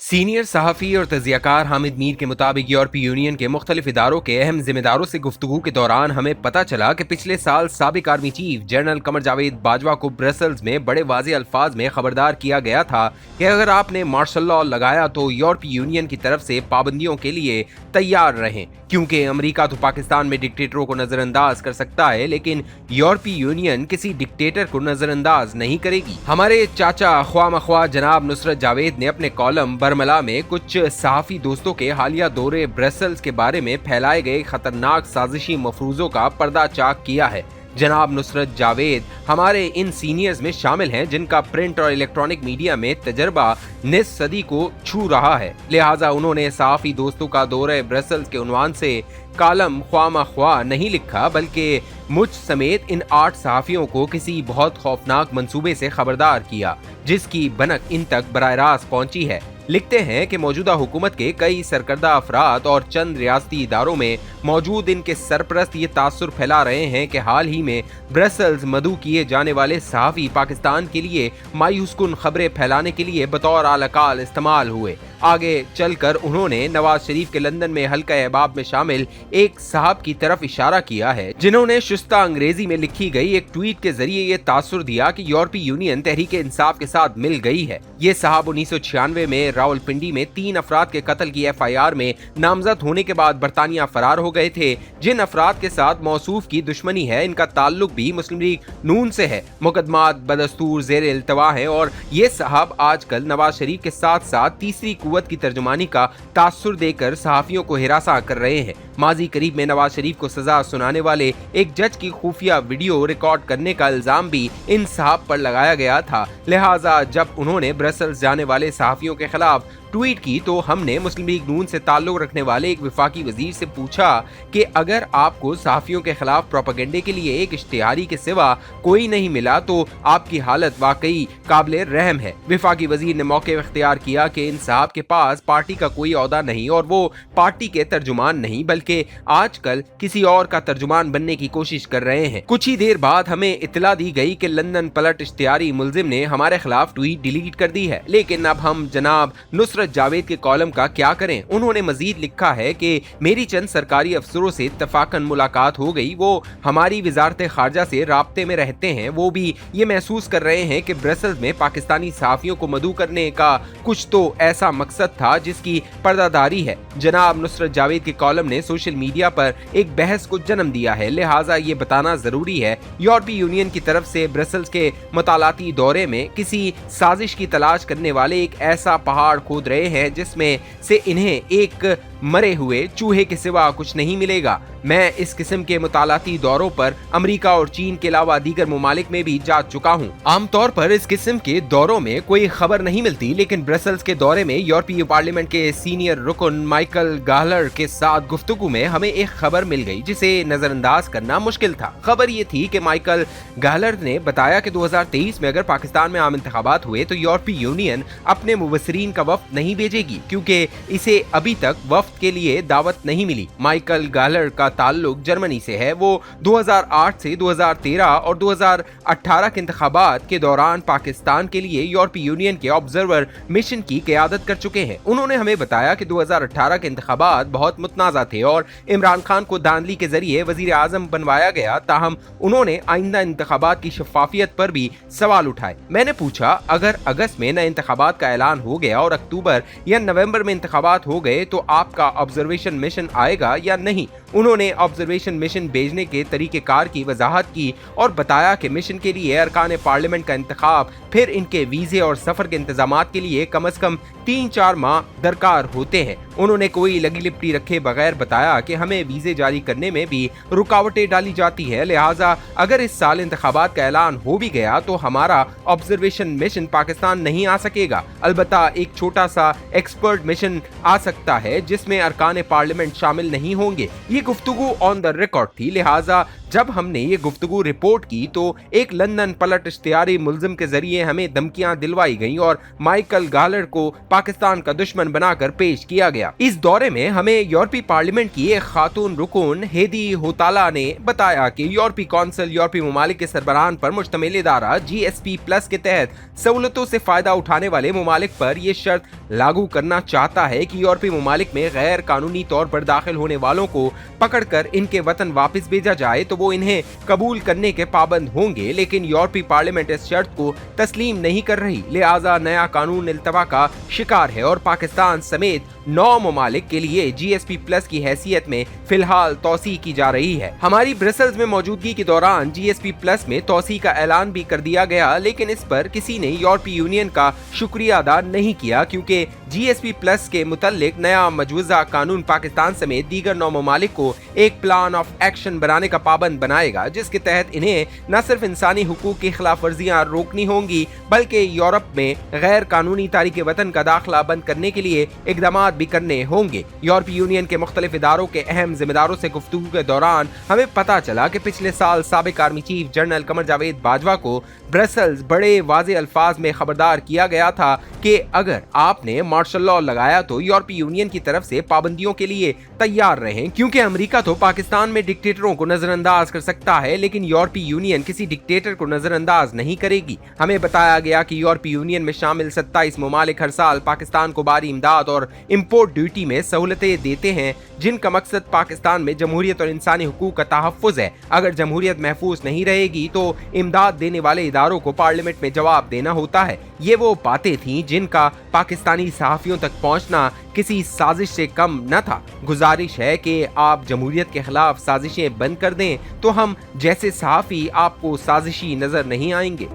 Senior सहाफ़ी और तज़ियाकार हामिद मीर के मुताबिक यूरोपीय यूनियन के मुख्तलिफ इदारों के अहम जिम्मेदारों से गुफ्तगू के दौरान हमें पता चला कि पिछले साल साबिक army chief general Qamar Javed Bajwa को ब्रसल्स में बड़े वाज़ेह अल्फाज में खबरदार किया गया था कि अगर आपने मार्शल लॉ लगाया तो यूरोपीय यूनियन की तरफ से पाबंदियों के लिए तैयार रहें, क्योंकि अमेरिका तो पाकिस्तान में डिक्टेटरों को नजरअंदाज कर सकता है लेकिन यूरोपीय यूनियन किसी डिक्टेटर को नजरअंदाज नहीं करेगी। हमारे चाचा ख्वाह मख्वाह जनाब नुसरत जावेद ने अपने कॉलम बरमला में कुछ सहाफ़ी दोस्तों के हालिया दौरे ब्रसल्स के बारे में फैलाए गए खतरनाक साजिशी मफरूजों का पर्दा चाक किया है। जनाब नुसरत जावेद हमारे इन सीनियर्स में शामिल हैं जिनका प्रिंट और इलेक्ट्रॉनिक मीडिया में तजर्बा निस सदी को छू रहा है, लिहाजा उन्होंने सहाफ़ी दोस्तों का दौरे ब्रसल्स के उन्वान से कॉलम ख्वाह मख्वाह नहीं लिखा, बल्कि मुझ समेत इन 8 सहाफ़ियों को किसी बहुत खौफनाक मंसूबे से खबरदार किया जिसकी भनक इन तक बराह रास्त पहुंची है। लिखते हैं कि मौजूदा हुकूमत के कई सरकर्दा अफराद और चंद रियासती इदारों में मौजूद इनके सरपरस्त ये तासुर फैला रहे हैं कि हाल ही में ब्रसल्स मदऊ किए जाने वाले सहाफ़ी पाकिस्तान के लिए मायूस कुन खबरें फैलाने के लिए बतौर आलकाल इस्तेमाल हुए। आगे चलकर उन्होंने नवाज शरीफ के लंदन में हल्का अहबाब में शामिल एक साहब की तरफ इशारा किया है जिन्होंने शुस्ता अंग्रेजी में लिखी गई एक ट्वीट के जरिए ये तासुर दिया कि यूरोपीय यूनियन तहरीक इंसाफ के साथ मिल गई है। ये साहब 1996 में रावलपिंडी में 3 अफराद के कत्ल की FIR में नामजद होने के बाद बरतानिया फरार हो गए थे। जिन अफराद के साथ मौसूफ की दुश्मनी है इनका ताल्लुक भी मुस्लिम लीग नून से है। मुकदमात बदस्तूर ज़ेर इल्तवा है और ये साहब आजकल नवाज शरीफ के साथ साथ तीसरी कुव्वत की तर्जुमानी का तासुर देकर सहाफ़ियों को हिरासा कर रहे हैं। माजी करीब में नवाज शरीफ को सजा सुनाने वाले एक जज की खुफिया वीडियो रिकॉर्ड करने का इल्जाम भी इन साहब पर लगाया गया था। लिहाजा जब उन्होंने ब्रसल्स जाने वाले सहाफ़ियों के खिलाफ ट्वीट की तो हमने मुस्लिम लीग नून से ताल्लुक रखने वाले एक वफाकी वजीर से पूछा कि अगर आपको सहाफ़ियों के खिलाफ प्रोपेगेंडे के लिए एक इश्तिहारी के सिवा कोई नहीं मिला तो आपकी हालत वाकई काबिल रहम है। वफाकी वजीर ने मौके इख्तियार किया कि इन साहब के पास पार्टी का कोई ओहदा नहीं और वो पार्टी के तर्जुमान नहीं बल्कि आजकल किसी और का तर्जुमान बनने की कोशिश कर रहे हैं। कुछ ही देर बाद हमें इत्तला दी गई कि लंदन पलट इश्तिहारी मुल्जिम ने हमारे खिलाफ ट्वीट डिलीट कर दी है, लेकिन अब हम जनाब नुसरत जावेद के कॉलम का क्या करें। उन्होंने मजीद लिखा है कि मेरी चंद सरकारी अफसरों से इत्तफाकन मुलाकात हो गई, वो हमारी वजारत खारजा से राब्ते में रहते हैं, वो भी ये महसूस कर रहे हैं कि ब्रसल्स में पाकिस्तानी सहाफ़ियों को मदऊ करने का कुछ तो ऐसा मकसद था जिसकी पर्दादारी है। जनाब नुसरत जावेद के कॉलम ने सोशल मीडिया पर एक बहस को जन्म दिया है, लिहाजा ये बताना जरूरी है यूरोपीय यूनियन की तरफ से ब्रसल्स के मुतालाती दौरे में किसी साजिश की तलाश करने वाले एक ऐसा पहाड़ खोद रहे हैं जिसमें से इन्हें एक मरे हुए चूहे के सिवा कुछ नहीं मिलेगा। मैं इस किस्म के मुतालाती दौरों पर अमेरिका और चीन के अलावा दीगर मुमालिक में भी जा चुका हूँ। आमतौर पर इस किस्म के दौरों में कोई खबर नहीं मिलती, लेकिन ब्रसल्स के दौरे में यूरोपीय पार्लियामेंट के सीनियर रुकन माइकल गाहलर के साथ गुफ्तगू में हमें एक खबर मिल गई जिसे नजरअंदाज करना मुश्किल था। खबर ये थी कि माइकल गाहलर ने बताया कि 2023 में अगर पाकिस्तान में आम इंतखाबात हुए तो यूरोपीय यूनियन अपने मुबसरीन का वफ्द नहीं भेजेगी क्योंकि इसे अभी तक वफ्द के लिए दावत नहीं मिली। माइकल गाहलर का ताल्लुक जर्मनी से है। वो 2008 से 2013 और 2018 के इंतखाबात के दौरान पाकिस्तान के लिए यूरोपीय यूनियन के ऑब्जर्वर मिशन की क़यादत कर चुके हैं। उन्होंने हमें बताया कि 2018 के इंतखाबात बहुत मुतनाज़ा थे और इमरान खान को धांधली के जरिए वजीर आज़म बनवाया गया, ताहम उन्होंने आइंदा इंतखाबात की शफाफियत पर भी सवाल उठाए। मैंने पूछा अगर अगस्त में नए इंतखाबात का ऐलान हो गया और अक्टूबर या नवंबर में इंतखाबात हो गए तो आपका ऑब्जर्वेशन मिशन आएगा या नहीं। उन्होंने ऑब्जर्वेशन मिशन भेजने के तरीक़ेकार की वजाहत की और बताया कि मिशन के लिए अरकान पार्लियामेंट का इंतखाब, फिर इनके वीज़े और सफ़र के इंतजामात के लिए कम अज़ कम 3-4 माह दरकार होते हैं। उन्होंने कोई लगी लिपटी रखे बगैर बताया कि हमें वीज़े जारी करने में भी रुकावटें डाली जाती है, लिहाजा अगर इस साल इंतखाबात का ऐलान हो भी गया तो हमारा ऑब्जर्वेशन मिशन पाकिस्तान नहीं आ सकेगा। अलबत्ता एक छोटा सा एक्सपर्ट मिशन आ सकता है जिसमें जिसमें अरकान पार्लियामेंट शामिल नहीं होंगे। ये गुफ्तगू ऑन द रिकॉर्ड थी, लिहाजा जब हमने ये गुफ्तगू रिपोर्ट की तो एक लंदन पलट इश्तिहारी मुल्जिम के जरिए हमें धमकियां दिलवाई गईं और माइकल गालर को पाकिस्तान का दुश्मन बनाकर पेश किया गया। इस दौरे में हमें यूरोपीय पार्लियामेंट की एक खातून रुकन हेदी होताला ने बताया कि यूरोपीय कौंसिल यूरोपीय ममालिक के सरबराहान पर मुश्तमिल इदारा GSP+ के तहत सहूलतों से फायदा उठाने वाले ममालिक पर यह शर्त लागू करना चाहता है कि यूरोपीय ममालिक में गैर कानूनी तौर पर दाखिल होने वालों को पकड़कर इनके वतन वापस भेजा जाए तो वो इन्हें कबूल करने के पाबंद होंगे, लेकिन यूरोपीय पार्लियामेंट इस शर्त को तस्लीम नहीं कर रही। लिहाजा नया कानून इल्तवा का शिकार है और पाकिस्तान समेत 9 ममालिक के लिए GSP+ की हैसियत में फिलहाल तौसी की जा रही है। हमारी ब्रसेल्स में मौजूदगी के दौरान GSP+ में तौसी का ऐलान भी कर दिया गया, लेकिन इस पर किसी ने यूरोपीय यूनियन का शुक्रिया अदा नहीं किया, क्योंकि GSP+ के मुतल्लिक नया मजूजा कानून पाकिस्तान समेत दीगर 9 ममालिक को एक प्लान ऑफ एक्शन बनाने का पाबंद बनाएगा, जिसके तहत इन्हें न सिर्फ इंसानी हुकूक की खिलाफ वर्जियां रोकनी होंगी बल्कि यूरोप में गैर कानूनी तारीके वतन का दाखिला बंद करने के लिए इकदाम भी करने होंगे। यूरोपीय यूनियन के मुख्तलिफ इदारों के अहम जिम्मेदारों से गुफ्तगू के दौरान हमें पता चला कि पिछले साल साबिक army chief general Qamar Javed Bajwa को ब्रसेल्स बड़े वाज़े अल्फाज में खबरदार किया गया था कि अगर आपने मार्शल लॉ लगाया तो यूरोपीय यूनियन की तरफ से पाबंदियों के लिए तैयार रहें, क्योंकि अमेरिका तो पाकिस्तान में डिक्टेटरों को नजरअंदाज कर सकता है लेकिन यूरोपीय यूनियन किसी डिक्टेटर को नजरअंदाज नहीं करेगी। हमें बताया गया कि यूरोपीय यूनियन में शामिल 27 ममालिक हर साल पाकिस्तान को बारी इमदाद और इम्पोर्ट ड्यूटी में सहूलतें देते हैं, जिनका मकसद पाकिस्तान में जमहूरियत और इंसानी हुकूक का तहफ़्फ़ुज़ है। अगर जमहूरियत महफूज नहीं रहेगी तो इमदाद देने वाले इदारों को पार्लियामेंट में जवाब देना होता है। ये वो बातें थीं जिनका पाकिस्तानी सहाफ़ियों तक पहुंचना किसी साजिश से कम न था। गुजारिश है कि आप जमहूरियत के खिलाफ साजिशें बंद कर दें तो हम जैसे सहाफ़ी आपको साजिशी नजर नहीं आएंगे।